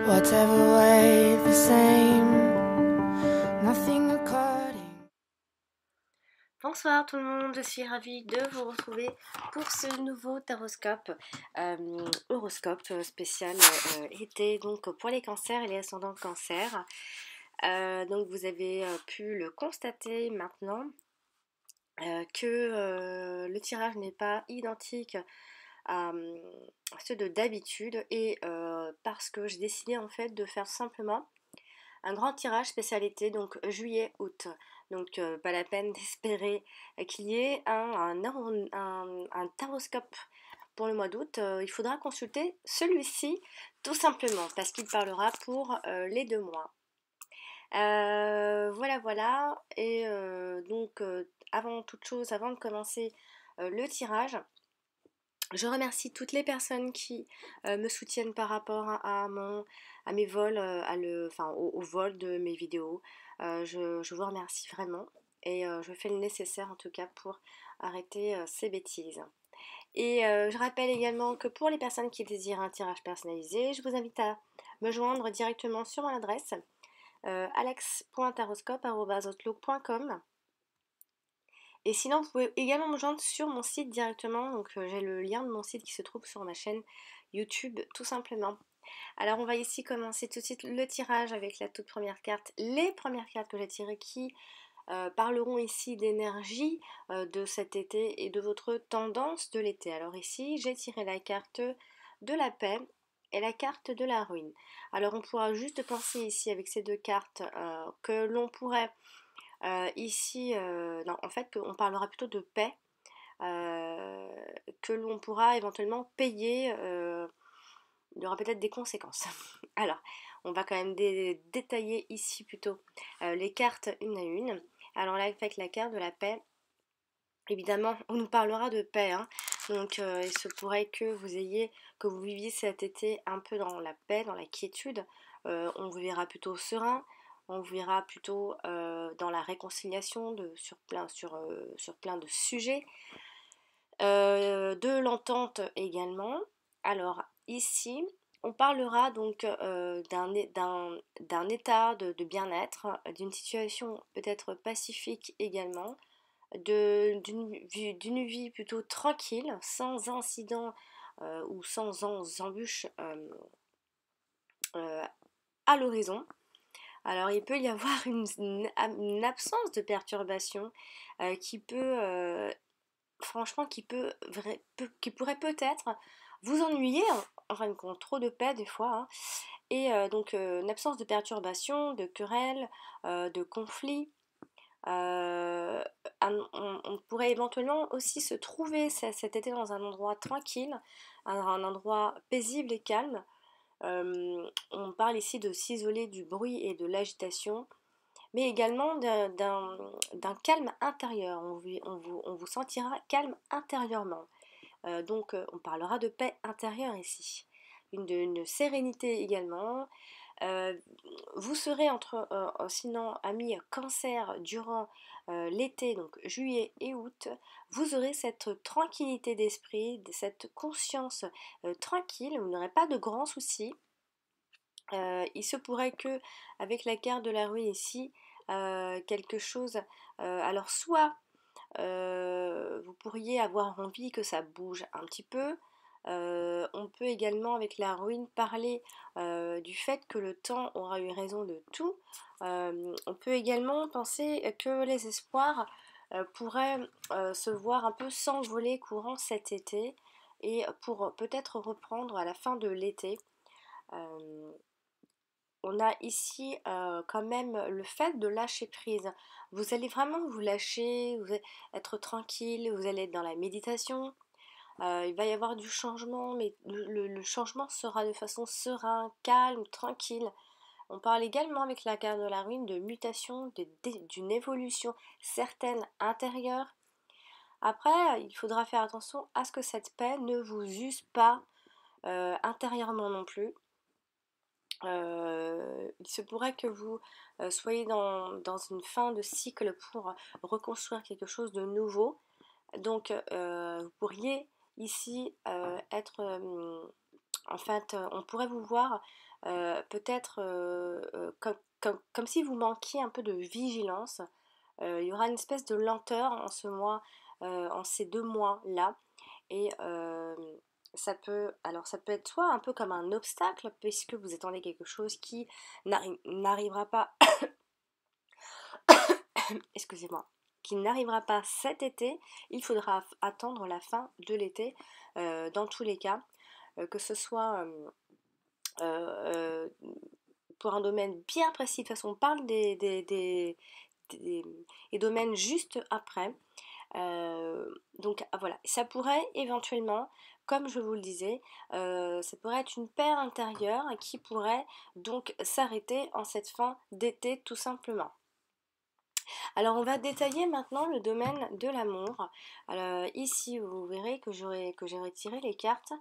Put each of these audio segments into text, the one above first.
Whatever way, the same, nothing according. Bonsoir tout le monde, je suis ravie de vous retrouver pour ce nouveau taroscope, horoscope spécial été, donc pour les cancers et les ascendants cancer. Donc vous avez pu le constater maintenant que le tirage n'est pas identique à ceux de d'habitude et parce que j'ai décidé en fait de faire simplement un grand tirage spécialité, donc juillet-août. Donc pas la peine d'espérer qu'il y ait un taroscope pour le mois d'août. Il faudra consulter celui-ci tout simplement parce qu'il parlera pour les 2 mois. Voilà, voilà. Et donc avant toute chose, avant de commencer le tirage, je remercie toutes les personnes qui me soutiennent par rapport à mes vols, au vol de mes vidéos. Je vous remercie vraiment et je fais le nécessaire en tout cas pour arrêter ces bêtises. Et je rappelle également que pour les personnes qui désirent un tirage personnalisé, je vous invite à me joindre directement sur mon adresse alex.taroscope@outlook.com. Et sinon, vous pouvez également me joindre sur mon site directement. Donc, j'ai le lien de mon site qui se trouve sur ma chaîne YouTube, tout simplement. Alors, on va ici commencer tout de suite le tirage avec la toute première carte. Les premières cartes que j'ai tirées qui parleront ici d'énergie de cet été et de votre tendance de l'été. Alors ici, j'ai tiré la carte de la paix et la carte de la ruine. Alors, on pourra juste penser ici avec ces deux cartes que l'on pourrait ici, non, en fait, on parlera plutôt de paix, que l'on pourra éventuellement payer. Il y aura peut-être des conséquences. Alors, on va quand même détailler ici plutôt les cartes une à une. Alors là, avec la carte de la paix, évidemment, on nous parlera de paix, hein. Donc, il se pourrait que vous viviez cet été un peu dans la paix, dans la quiétude. On vous verra plutôt serein, on vous verra plutôt dans la réconciliation sur plein de sujets. De l'entente également. Alors, ici, on parlera donc d'un état de bien-être, d'une situation peut-être pacifique également d'une vie plutôt tranquille, sans incident ou sans embûches euh, à l'horizon. Alors il peut y avoir une absence de perturbation qui peut, franchement, qui pourrait peut-être vous ennuyer, hein, en fin de compte, trop de paix des fois, hein. Et donc une absence de perturbation, de querelles, de conflits. Euh, on pourrait éventuellement aussi se trouver cet été dans un endroit tranquille, un endroit paisible et calme. On parle ici de s'isoler du bruit et de l'agitation, mais également d'un calme intérieur. On vous sentira calme intérieurement. Donc on parlera de paix intérieure ici. Une sérénité également. Euh, Vous serez sinon amis cancer durant l'été, donc juillet et août, vous aurez cette tranquillité d'esprit, cette conscience tranquille, vous n'aurez pas de grands soucis. Il se pourrait que avec la carte de la ruine ici, quelque chose, alors soit vous pourriez avoir envie que ça bouge un petit peu. On peut également avec la ruine parler du fait que le temps aura eu raison de tout. On peut également penser que les espoirs pourraient se voir un peu s'envoler courant cet été et pour peut-être reprendre à la fin de l'été. Euh, on a ici quand même le fait de lâcher prise. Vous allez vraiment vous lâcher, vous allez être tranquille, vous allez être dans la méditation. Il va y avoir du changement, mais le changement sera de façon sereine, calme, tranquille. On parle également avec la carte de la ruine de mutation, d'une évolution certaine intérieure. Après, il faudra faire attention à ce que cette paix ne vous use pas intérieurement non plus. Il se pourrait que vous soyez dans une fin de cycle pour reconstruire quelque chose de nouveau. Donc, vous pourriez ici être en fait, on pourrait vous voir peut-être comme si vous manquiez un peu de vigilance. Il y aura une espèce de lenteur en ce mois, en ces 2 mois-là. Et ça peut être soit un peu comme un obstacle, puisque vous attendez quelque chose qui n'arrivera pas, excusez-moi, qui n'arrivera pas cet été. Il faudra attendre la fin de l'été, dans tous les cas, que ce soit euh, pour un domaine bien précis. De toute façon, on parle des- des domaines juste après. Donc voilà, ça pourrait éventuellement, comme je vous le disais, ça pourrait être une paire intérieure qui pourrait donc s'arrêter en cette fin d'été tout simplement. Alors on va détailler maintenant le domaine de l'amour. Alors ici vous verrez que j'ai retiré les cartes.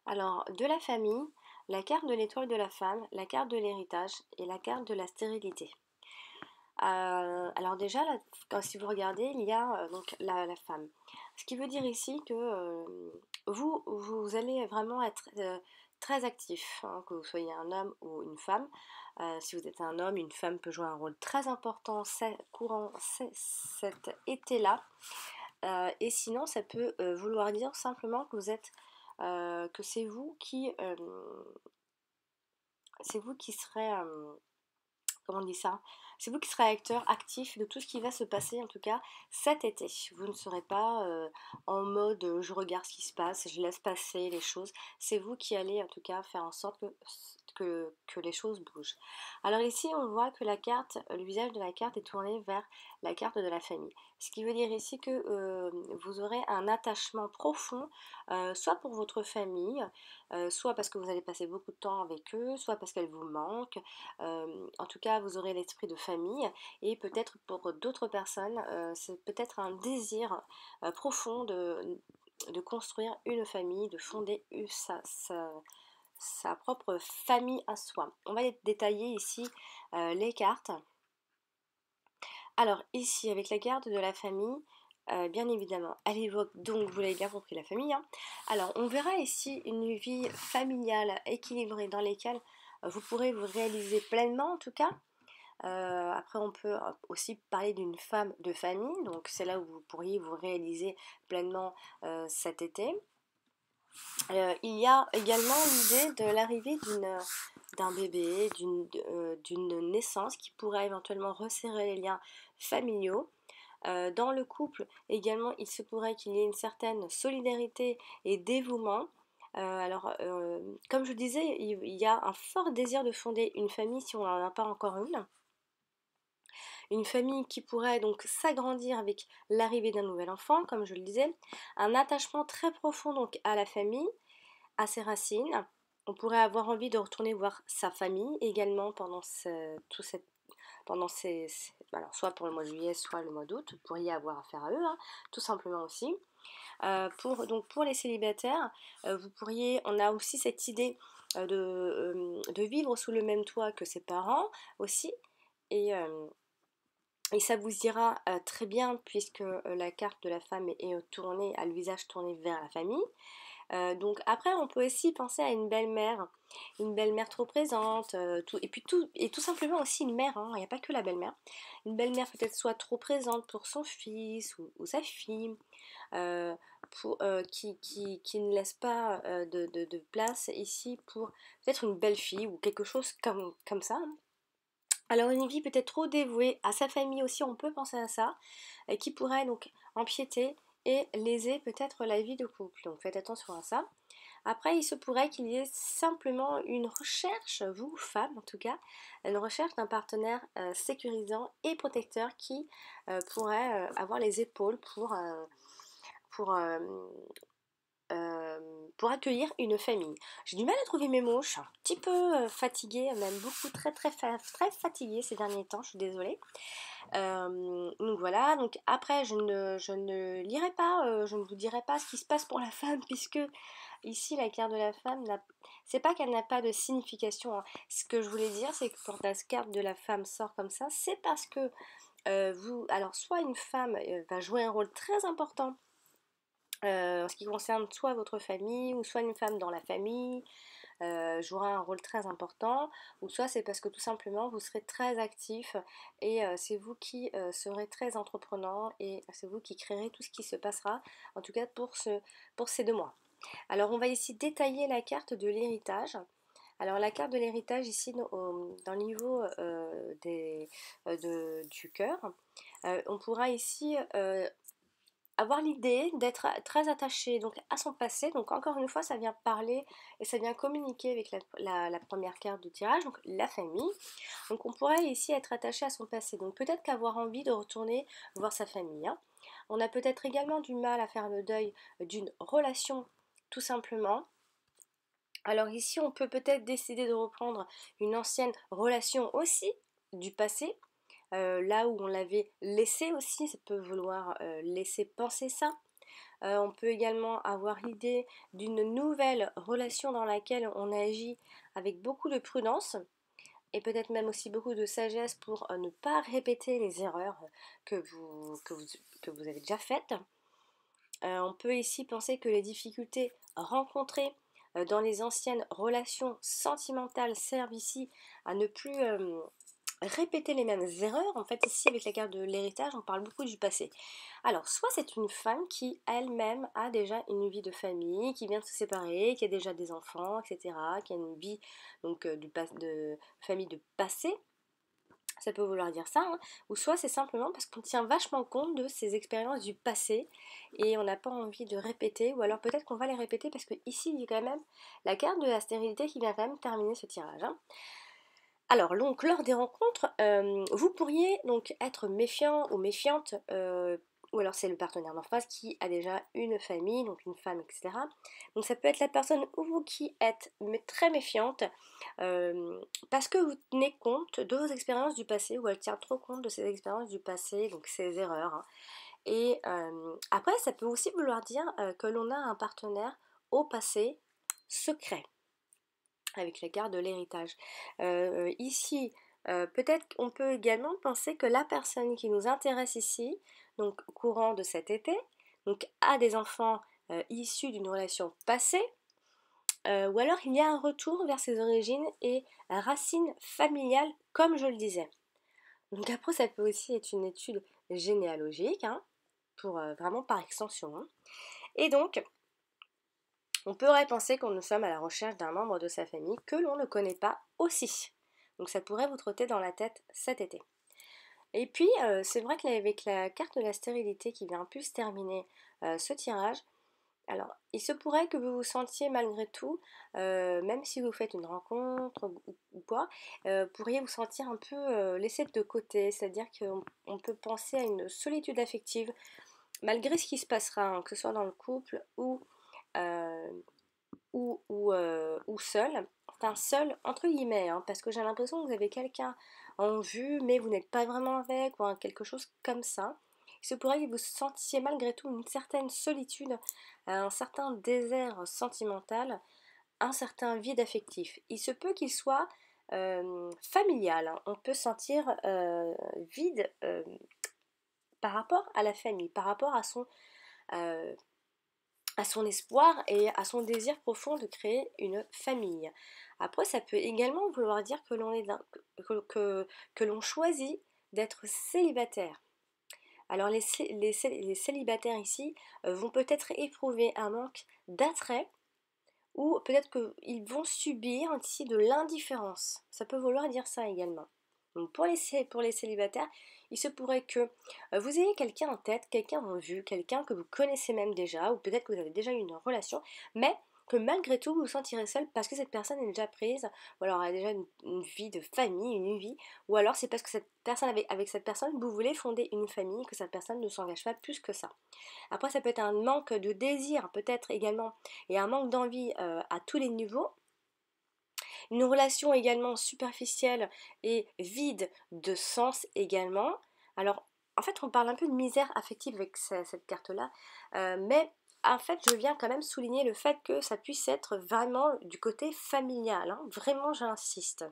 Alors de la famille, la carte de l'étoile de la femme, la carte de l'héritage et la carte de la stérilité. Alors déjà, là, si vous regardez, il y a donc la femme. Ce qui veut dire ici que vous allez vraiment être très actif, hein, que vous soyez un homme ou une femme. Si vous êtes un homme, une femme peut jouer un rôle très important cet été-là. Et sinon, ça peut vouloir dire simplement que vous êtes, que c'est vous qui serez, comment on dit ça? C'est vous qui serez acteur actif de tout ce qui va se passer, en tout cas cet été. Vous ne serez pas en mode je regarde ce qui se passe, je laisse passer les choses. C'est vous qui allez en tout cas faire en sorte que les choses bougent. Alors ici, on voit que la carte, le visage de la carte est tourné vers la carte de la famille. Ce qui veut dire ici que vous aurez un attachement profond, soit pour votre famille, soit parce que vous allez passer beaucoup de temps avec eux, soit parce qu'elle vous manque. En tout cas, vous aurez l'esprit de famille et peut-être pour d'autres personnes, c'est peut-être un désir profond de construire une famille, de fonder sa propre famille à soi. On va détailler ici les cartes. Alors ici, avec la carte de la famille, bien évidemment, elle évoque donc, vous l'avez bien compris, la famille, hein. Alors on verra ici une vie familiale équilibrée dans laquelle vous pourrez vous réaliser pleinement en tout cas. Après, on peut aussi parler d'une femme de famille, donc c'est là où vous pourriez vous réaliser pleinement cet été. Il y a également l'idée de l'arrivée d'un bébé, d'une naissance qui pourrait éventuellement resserrer les liens familiaux. Dans le couple, également, il se pourrait qu'il y ait une certaine solidarité et dévouement. Comme je disais, il y a un fort désir de fonder une famille si on n'en a pas encore une. Une famille qui pourrait donc s'agrandir avec l'arrivée d'un nouvel enfant, comme je le disais. Un attachement très profond donc à la famille, à ses racines. On pourrait avoir envie de retourner voir sa famille également alors soit pour le mois de juillet, soit le mois d'août. Vous pourriez avoir affaire à eux, hein, tout simplement aussi. Pour les célibataires, on a aussi cette idée de vivre sous le même toit que ses parents aussi. Et, euh, et ça vous ira très bien puisque la carte de la femme est tournée, a le visage tourné vers la famille. Donc après, on peut aussi penser à une belle-mère trop présente, et tout simplement aussi une mère, hein, il n'y a pas que la belle-mère. Une belle-mère peut-être soit trop présente pour son fils ou sa fille, euh, qui ne laisse pas de place ici pour peut-être une belle-fille ou quelque chose comme ça. Alors une vie peut-être trop dévouée à sa famille aussi, on peut penser à ça, qui pourrait donc empiéter et léser peut-être la vie de couple. Donc faites attention à ça. Après, il se pourrait qu'il y ait simplement une recherche, vous, femme en tout cas, une recherche d'un partenaire sécurisant et protecteur qui pourrait avoir les épaules pour, euh, pour accueillir une famille. J'ai du mal à trouver mes mots, je suis un petit peu fatiguée, même beaucoup très fatiguée ces derniers temps, je suis désolée. Donc voilà, donc après je ne lirai pas, je ne vous dirai pas ce qui se passe pour la femme puisque ici la carte de la femme, c'est pas qu'elle n'a pas de signification, hein. Ce que je voulais dire c'est que quand la carte de la femme sort comme ça, c'est parce que alors soit une femme va jouer un rôle très important en ce qui concerne soit votre famille ou soit une femme dans la famille, jouera un rôle très important, ou soit c'est parce que tout simplement vous serez très actif et c'est vous qui serez très entreprenant et c'est vous qui créerez tout ce qui se passera, en tout cas pour ces 2 mois. Alors on va ici détailler la carte de l'héritage. Alors la carte de l'héritage ici dans le niveau du cœur, on pourra ici avoir l'idée d'être très attaché donc à son passé. Donc encore une fois, ça vient parler et ça vient communiquer avec la première carte du tirage, donc la famille. Donc on pourrait ici être attaché à son passé. Donc peut-être qu'avoir envie de retourner voir sa famille, hein. On a peut-être également du mal à faire le deuil d'une relation, tout simplement. Alors ici, on peut peut-être décider de reprendre une ancienne relation aussi du passé, là où on l'avait laissé aussi, ça peut vouloir laisser penser ça. On peut également avoir l'idée d'une nouvelle relation dans laquelle on agit avec beaucoup de prudence et peut-être même aussi beaucoup de sagesse pour ne pas répéter les erreurs que vous avez déjà faites. On peut ici penser que les difficultés rencontrées dans les anciennes relations sentimentales servent ici à ne plus répéter les mêmes erreurs. En fait, ici, avec la carte de l'héritage, on parle beaucoup du passé. Alors, soit c'est une femme qui elle-même a déjà une vie de famille, qui vient de se séparer, qui a déjà des enfants, etc., qui a une vie donc, de famille de passé. Ça peut vouloir dire ça, hein. Ou soit c'est simplement parce qu'on tient vachement compte de ces expériences du passé et on n'a pas envie de répéter, ou alors peut-être qu'on va les répéter parce que ici il y a quand même la carte de la stérilité qui vient quand même terminer ce tirage, hein. Alors donc lors des rencontres, vous pourriez donc être méfiant ou méfiante, ou alors c'est le partenaire d'en face qui a déjà une famille, donc une femme, etc. Donc ça peut être la personne ou vous qui êtes très méfiante parce que vous tenez compte de vos expériences du passé, ou elle tient trop compte de ses expériences du passé, donc ses erreurs, hein. Et après ça peut aussi vouloir dire que l'on a un partenaire au passé secret avec la carte de l'héritage. Ici, peut-être qu'on peut également penser que la personne qui nous intéresse ici, donc courant de cet été, donc a des enfants issus d'une relation passée, ou alors il y a un retour vers ses origines et racines familiales, comme je le disais. Donc après, ça peut aussi être une étude généalogique, hein, pour vraiment par extension, hein. Et donc, on pourrait penser que nous sommes à la recherche d'un membre de sa famille que l'on ne connaît pas aussi. Donc ça pourrait vous trotter dans la tête cet été. Et puis, c'est vrai qu'avec la carte de la stérilité qui vient plus terminer ce tirage, alors il se pourrait que vous vous sentiez malgré tout, même si vous faites une rencontre ou quoi, pourriez vous sentir un peu laissé de côté. C'est-à-dire qu'on peut penser à une solitude affective, malgré ce qui se passera, hein, que ce soit dans le couple euh, ou seul, enfin seul entre guillemets, hein, parce que j'ai l'impression que vous avez quelqu'un en vue, mais vous n'êtes pas vraiment avec, ou quelque chose comme ça. Il se pourrait que vous sentiez malgré tout une certaine solitude, un certain désert sentimental, un certain vide affectif. Il se peut qu'il soit familial, hein. On peut sentir vide par rapport à la famille, par rapport euh, à son espoir et à son désir profond de créer une famille. Après, ça peut également vouloir dire que que l'on choisit d'être célibataire. Alors les célibataires ici vont peut-être éprouver un manque d'attrait, ou peut-être qu'ils vont subir ici de l'indifférence. Ça peut vouloir dire ça également. Donc pour les célibataires, il se pourrait que vous ayez quelqu'un en tête, quelqu'un en vue, quelqu'un que vous connaissez même déjà, ou peut-être que vous avez déjà eu une relation, mais que malgré tout vous vous sentirez seul parce que cette personne est déjà prise, ou alors elle a déjà une vie de famille, une vie, ou alors c'est parce que cette personne, avec cette personne, vous voulez fonder une famille, que cette personne ne s'engage pas plus que ça. Après, ça peut être un manque de désir, peut-être également, et un manque d'envie à tous les niveaux. Une relation également superficielle et vide de sens également. Alors, en fait, on parle un peu de misère affective avec cette carte-là, mais en fait, je viens quand même souligner le fait que ça puisse être vraiment du côté familial, hein. Vraiment, j'insiste.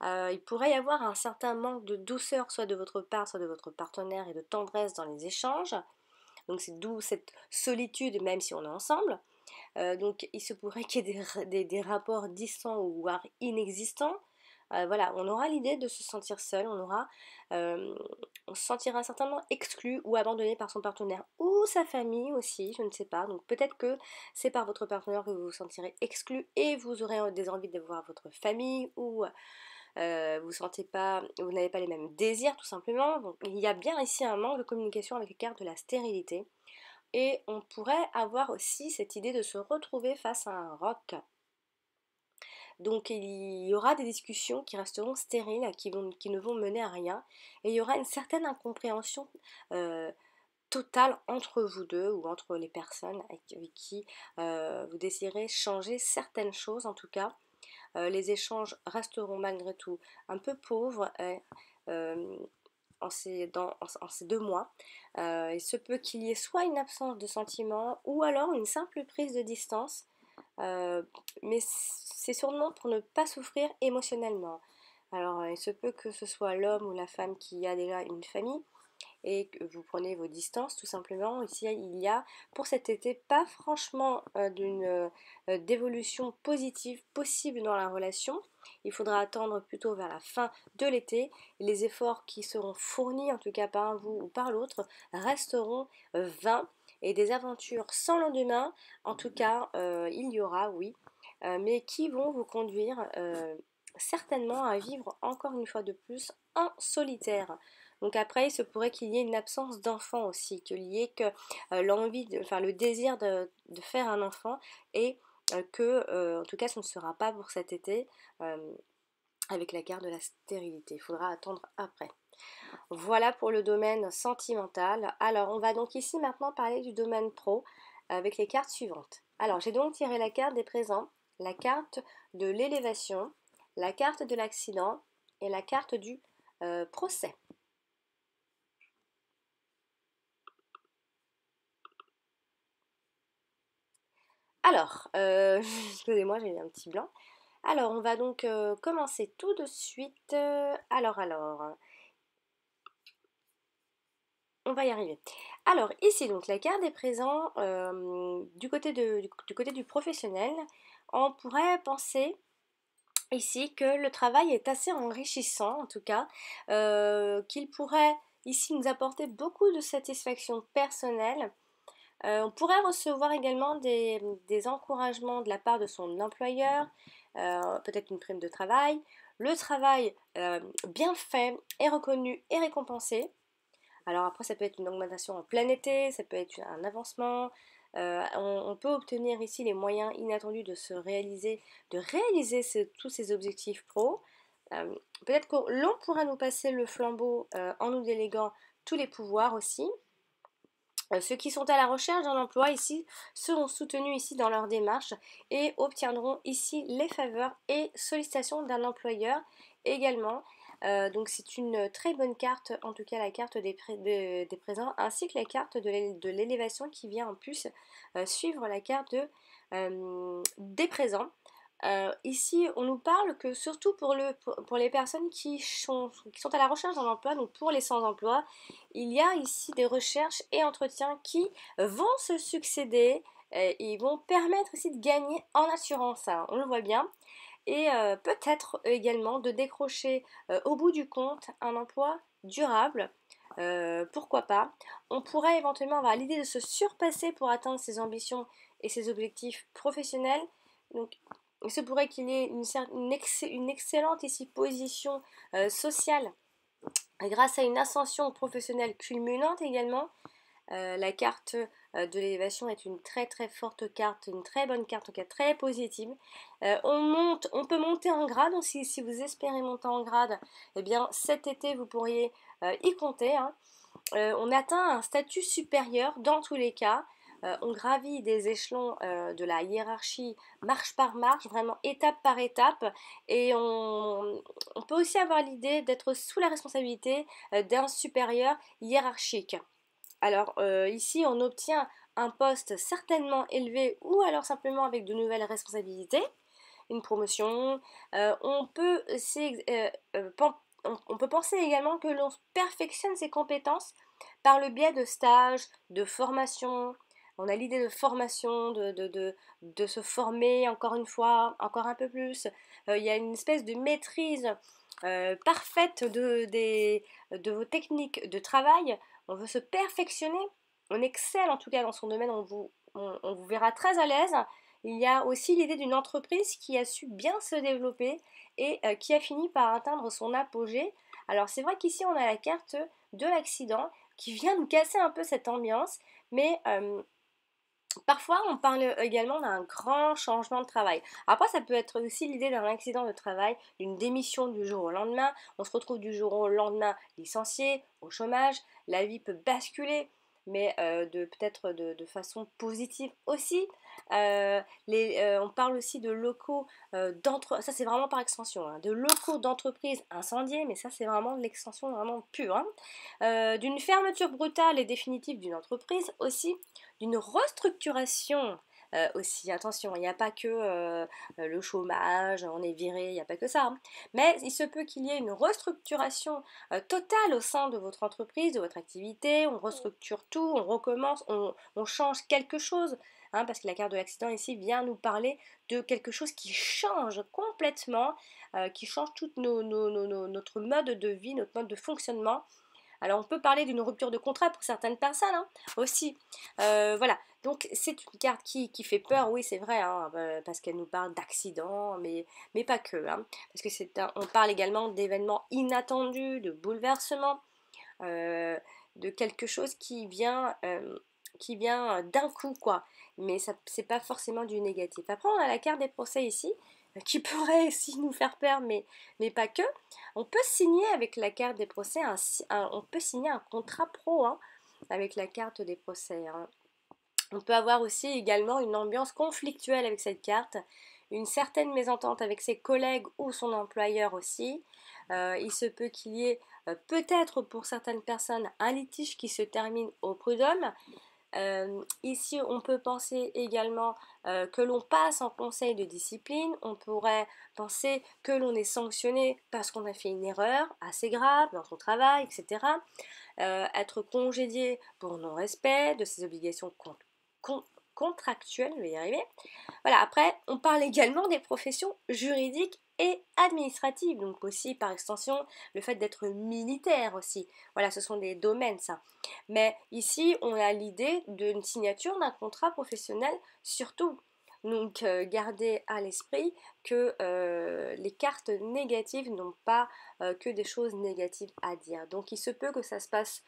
Il pourrait y avoir un certain manque de douceur, soit de votre part, soit de votre partenaire, et de tendresse dans les échanges. Donc c'est d'où cette solitude, même si on est ensemble. Donc il se pourrait qu'il y ait des rapports distants ou voire inexistants. Voilà, on aura l'idée de se sentir seul, on se sentira certainement exclu ou abandonné par son partenaire ou sa famille aussi, je ne sais pas. Donc peut-être que c'est par votre partenaire que vous vous sentirez exclu et vous aurez des envies de voir votre famille ou vous sentez pas, vous n'avez pas les mêmes désirs tout simplement. Donc il y a bien ici un manque de communication avec les cartes de la stérilité. Et on pourrait avoir aussi cette idée de se retrouver face à un roc. Donc il y aura des discussions qui resteront stériles, qui ne vont mener à rien, et il y aura une certaine incompréhension euh, totale entre vous deux ou entre les personnes avec qui vous désirez changer certaines choses en tout cas. Les échanges resteront malgré tout un peu pauvres euh, en ces 2 mois. Il se peut qu'il y ait soit une absence de sentiments ou alors une simple prise de distance. Euh, mais c'est sûrement pour ne pas souffrir émotionnellement. Alors, il se peut que ce soit l'homme ou la femme qui a déjà une famille et que vous prenez vos distances tout simplement. Ici, il y a pour cet été pas franchement d'évolution positive possible dans la relation. Il faudra attendre plutôt vers la fin de l'été. Les efforts qui seront fournis, en tout cas par vous ou par l'autre, resteront vains et des aventures sans lendemain, en tout cas, il y aura, oui, mais qui vont vous conduire certainement à vivre encore une fois de plus en solitaire. Donc après, il se pourrait qu'il y ait une absence d'enfant aussi, qu'il y ait que enfin le désir de faire un enfant et en tout cas, ce ne sera pas pour cet été euh, avec la carte de la stérilité. Il faudra attendre après. Voilà pour le domaine sentimental. Alors, on va donc ici maintenant parler du domaine pro avec les cartes suivantes. Alors, j'ai donc tiré la carte des présents, la carte de l'élévation, la carte de l'accident et la carte du procès. Alors, excusez-moi, j'ai eu un petit blanc. Alors, on va donc commencer tout de suite. On va y arriver. Alors, ici, donc, la carte des présents, du côté du professionnel, on pourrait penser ici que le travail est assez enrichissant, en tout cas, qu'il pourrait ici nous apporter beaucoup de satisfaction personnelle. On pourrait recevoir également des encouragements de la part de son employeur, peut-être une prime de travail. Le travail bien fait est reconnu et récompensé. Alors après, ça peut être une augmentation en plein été, ça peut être un avancement. On peut obtenir ici les moyens inattendus de réaliser tous ces objectifs pro. Euh, Peut-être que l'on pourra nous passer le flambeau en nous déléguant tous les pouvoirs aussi. Ceux qui sont à la recherche d'un emploi ici seront soutenus ici dans leur démarche et obtiendront ici les faveurs et sollicitations d'un employeur également. Donc c'est une très bonne carte, en tout cas la carte des présents, ainsi que la carte de l'élévation qui vient en plus suivre la carte des présents. Ici, on nous parle que surtout pour les personnes qui sont à la recherche d'un emploi, donc pour les sans-emploi, il y a ici des recherches et entretiens qui vont se succéder et vont permettre aussi de gagner en assurance, hein, on le voit bien, et peut-être également de décrocher au bout du compte un emploi durable. Pourquoi pas. On pourrait éventuellement avoir l'idée de se surpasser pour atteindre ses ambitions et ses objectifs professionnels. Donc, il se pourrait qu'il y ait une excellente ici position sociale grâce à une ascension professionnelle culminante également. La carte de l'élévation est une très très forte carte, une très bonne carte, en tout cas très positive. On peut monter en grade, donc si vous espérez monter en grade, eh bien cet été vous pourriez y compter, hein. On atteint un statut supérieur dans tous les cas. On gravit des échelons de la hiérarchie marche par marche, vraiment étape par étape. Et on peut aussi avoir l'idée d'être sous la responsabilité d'un supérieur hiérarchique. Alors ici, on obtient un poste certainement élevé ou alors simplement avec de nouvelles responsabilités, une promotion. On peut on peut penser également que l'on perfectionne ses compétences par le biais de stages, de formations, On a l'idée de formation, de se former encore une fois, encore un peu plus. Il y a une espèce de maîtrise parfaite de vos techniques de travail. On veut se perfectionner. On excelle en tout cas dans son domaine. On vous verra très à l'aise. Il y a aussi l'idée d'une entreprise qui a su bien se développer et qui a fini par atteindre son apogée. Alors c'est vrai qu'ici on a la carte de l'accident qui vient nous casser un peu cette ambiance, mais parfois on parle également d'un grand changement de travail. Après ça peut être aussi l'idée d'un accident de travail, d'une démission du jour au lendemain. On se retrouve du jour au lendemain licencié, au chômage, la vie peut basculer, mais peut-être de façon positive aussi. On parle aussi de locaux ça c'est vraiment par extension, hein, de locaux d'entreprise incendiés, mais ça c'est vraiment de l'extension vraiment pure, hein. D'une fermeture brutale et définitive d'une entreprise aussi, d'une restructuration aussi. Attention, il n'y a pas que le chômage, on est viré, il n'y a pas que ça, hein. Mais il se peut qu'il y ait une restructuration totale au sein de votre entreprise, de votre activité. On restructure tout, on recommence, on change quelque chose, hein, parce que la carte de l'accident ici vient nous parler de quelque chose qui change complètement, qui change tout notre mode de vie, notre mode de fonctionnement. Alors on peut parler d'une rupture de contrat pour certaines personnes, hein, aussi. Voilà, donc c'est une carte qui fait peur, oui c'est vrai, hein, parce qu'elle nous parle d'accidents, mais pas que, hein, parce que on parle également d'événements inattendus, de bouleversements, de quelque chose qui vient d'un coup, quoi. Mais ça, c'est pas forcément du négatif. Après, on a la carte des procès ici, qui pourrait aussi nous faire peur, mais pas que. On peut signer avec la carte des procès, on peut signer un contrat pro, hein, avec la carte des procès, hein. On peut avoir aussi également une ambiance conflictuelle avec cette carte, une certaine mésentente avec ses collègues ou son employeur aussi. Il se peut qu'il y ait peut-être pour certaines personnes un litige qui se termine au prud'homme. Ici, on peut penser également que l'on passe en conseil de discipline. On pourrait penser que l'on est sanctionné parce qu'on a fait une erreur assez grave dans son travail, etc. Être congédié pour non-respect de ses obligations con- contractuelles, je vais y arriver. Voilà, après, on parle également des professions juridiques et administratives, donc aussi par extension le fait d'être militaire aussi. Voilà, ce sont des domaines ça. Mais ici, on a l'idée d'une signature d'un contrat professionnel surtout. Donc gardez à l'esprit que les cartes négatives n'ont pas que des choses négatives à dire. Donc il se peut que ça se passe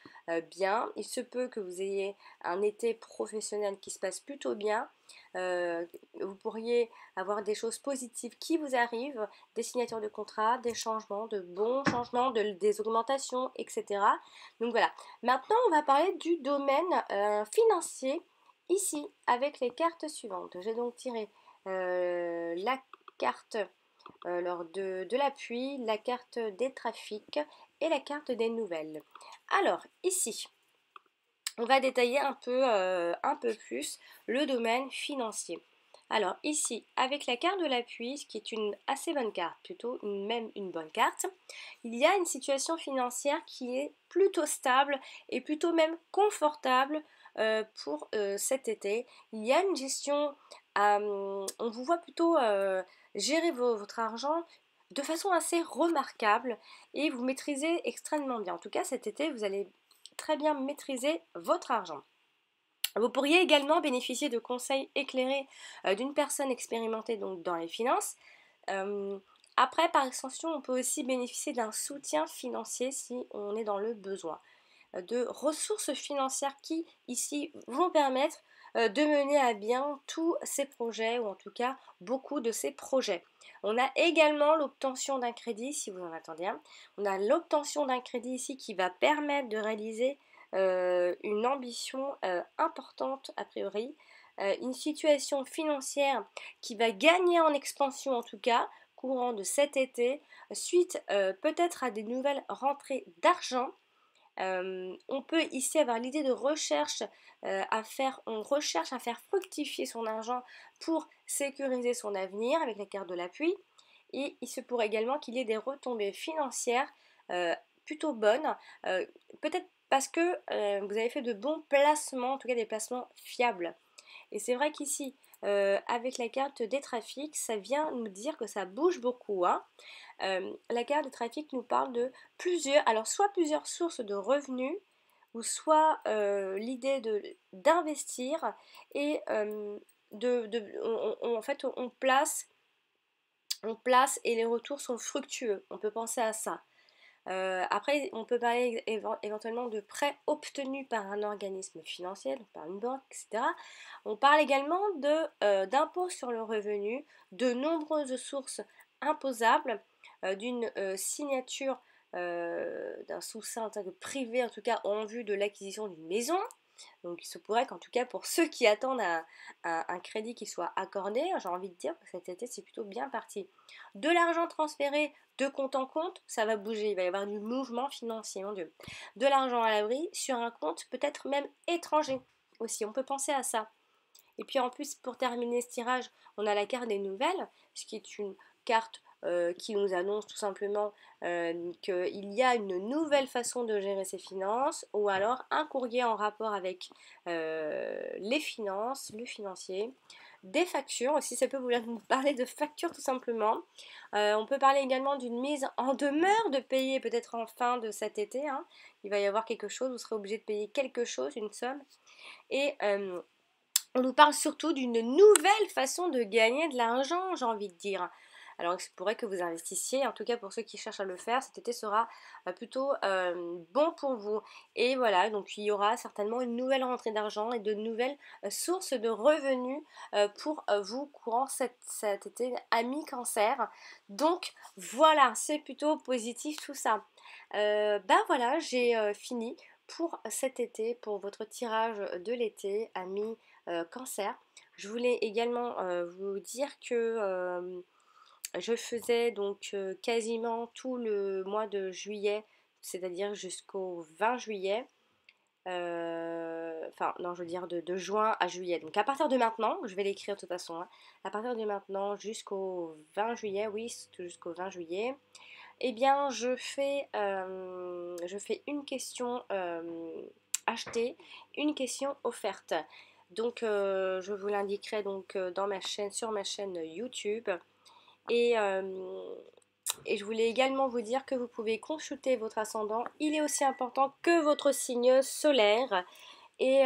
bien, il se peut que vous ayez un été professionnel qui se passe plutôt bien. Vous pourriez avoir des choses positives qui vous arrivent, des signatures de contrats, des changements, de bons changements, des augmentations, etc. Donc voilà. Maintenant, on va parler du domaine financier ici avec les cartes suivantes. J'ai donc tiré la carte de l'appui, la carte des trafics et la carte des nouvelles. Alors ici, on va détailler un peu plus le domaine financier. Alors ici, avec la carte de l'appui, ce qui est une assez bonne carte, plutôt même une bonne carte, il y a une situation financière qui est plutôt stable et plutôt même confortable pour cet été. Il y a une gestion, on vous voit plutôt gérer votre argent de façon assez remarquable et vous maîtrisez extrêmement bien. En tout cas, cet été, vous allez très bien maîtriser votre argent. Vous pourriez également bénéficier de conseils éclairés d'une personne expérimentée donc dans les finances. Euh, Après, par extension, on peut aussi bénéficier d'un soutien financier si on est dans le besoin. De ressources financières qui, ici, vont permettre de mener à bien tous ces projets, ou en tout cas beaucoup de ces projets. On a également l'obtention d'un crédit, si vous en attendez un. On a l'obtention d'un crédit ici qui va permettre de réaliser une ambition importante a priori, une situation financière qui va gagner en expansion en tout cas courant de cet été, suite peut-être à des nouvelles rentrées d'argent. On peut ici avoir l'idée de recherche on recherche à faire fructifier son argent pour sécuriser son avenir avec la carte de l'appui. Et il se pourrait également qu'il y ait des retombées financières plutôt bonnes, peut-être parce que vous avez fait de bons placements, en tout cas des placements fiables. Et c'est vrai qu'ici, avec la carte des trafics, ça vient nous dire que ça bouge beaucoup, hein. La carte des trafics nous parle de soit plusieurs sources de revenus, ou soit l'idée d'investir et en fait on place et les retours sont fructueux. On peut penser à ça. Après, on peut parler éventuellement de prêts obtenus par un organisme financier, donc par une banque, etc. On parle également d'impôts sur le revenu, de nombreuses sources imposables, d'une signature d'un sous-seing privé, en tout cas en vue de l'acquisition d'une maison. Donc il se pourrait qu'en tout cas pour ceux qui attendent un crédit qui soit accordé, j'ai envie de dire que cet été c'est plutôt bien parti. De l'argent transféré de compte en compte, ça va bouger, il va y avoir du mouvement financier, mon Dieu. De l'argent à l'abri sur un compte peut-être même étranger aussi, on peut penser à ça. Et puis en plus, pour terminer ce tirage, on a la carte des nouvelles, ce qui est une carte qui nous annonce tout simplement qu'il y a une nouvelle façon de gérer ses finances, ou alors un courrier en rapport avec les finances, le financier. Des factures aussi, ça peut vouloir nous parler de factures tout simplement. On peut parler également d'une mise en demeure de payer peut-être en fin de cet été, hein. Il va y avoir quelque chose, vous serez obligé de payer quelque chose, une somme. Et on nous parle surtout d'une nouvelle façon de gagner de l'argent, j'ai envie de dire. Alors il se pourrait que vous investissiez, en tout cas pour ceux qui cherchent à le faire, cet été sera plutôt bon pour vous. Et voilà, donc il y aura certainement une nouvelle rentrée d'argent et de nouvelles sources de revenus pour vous courant cet été, amis cancer. Donc voilà, c'est plutôt positif tout ça. Ben voilà, j'ai fini pour cet été, pour votre tirage de l'été, amis cancer. Je voulais également vous dire que je faisais donc quasiment tout le mois de juillet, c'est-à-dire jusqu'au 20 juillet. Enfin, non, je veux dire de juin à juillet. Donc à partir de maintenant, je vais l'écrire de toute façon, hein, à partir de maintenant jusqu'au 20 juillet, oui, jusqu'au 20 juillet, eh bien je fais une question achetée, une question offerte. Donc je vous l'indiquerai donc dans ma chaîne, sur ma chaîne YouTube. Et, et je voulais également vous dire que vous pouvez consulter votre ascendant. Il est aussi important que votre signe solaire. Et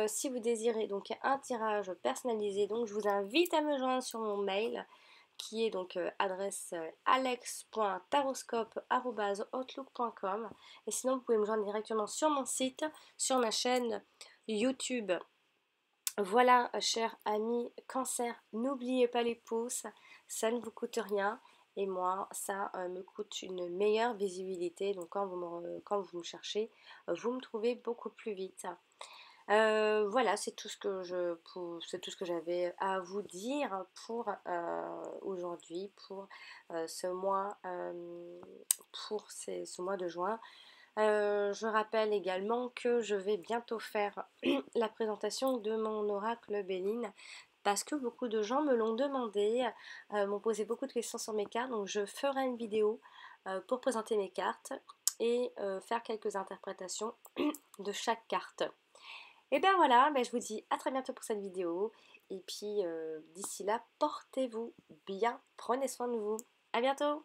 si vous désirez donc un tirage personnalisé, donc je vous invite à me joindre sur mon mail qui est donc adresse alex.taroscope@outlook.com. Et sinon vous pouvez me joindre directement sur mon site, sur ma chaîne YouTube. Voilà, chers amis cancer, n'oubliez pas les pouces, ça ne vous coûte rien. Et moi, ça me coûte une meilleure visibilité. Donc quand vous me cherchez, vous me trouvez beaucoup plus vite. Voilà, c'est tout ce que c'est tout ce que j'avais à vous dire pour aujourd'hui, pour ce mois, ce mois de juin. Je rappelle également que je vais bientôt faire la présentation de mon oracle Béline, parce que beaucoup de gens me l'ont demandé, m'ont posé beaucoup de questions sur mes cartes, donc je ferai une vidéo pour présenter mes cartes et faire quelques interprétations de chaque carte. Et bien voilà, je vous dis à très bientôt pour cette vidéo, et puis d'ici là, portez-vous bien, prenez soin de vous, à bientôt.